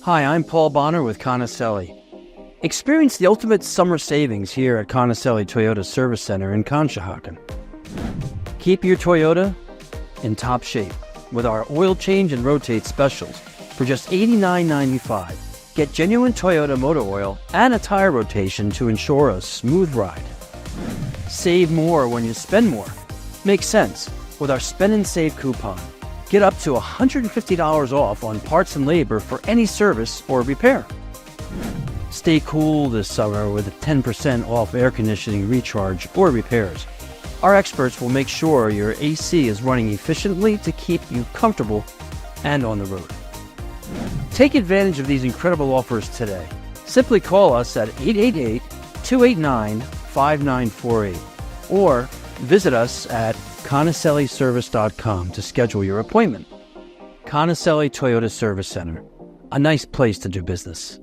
Hi, I'm Paul Bonner with Conicelli. Experience the ultimate summer savings here at Conicelli Toyota Service Center in Conshohocken. Keep your Toyota in top shape with our oil change and rotate specials for just $89.95. Get genuine Toyota motor oil and a tire rotation to ensure a smooth ride. Save more when you spend more. Makes sense with our Spend and Save coupon. Get up to $150 off on parts and labor for any service or repair. Stay cool this summer with a 10% off air conditioning recharge or repairs. Our experts will make sure your AC is running efficiently to keep you comfortable and on the road. Take advantage of these incredible offers today. Simply call us at 888-289-5948 or visit us at ConicelliService.com to schedule your appointment. Conicelli Toyota Service Center, a nice place to do business.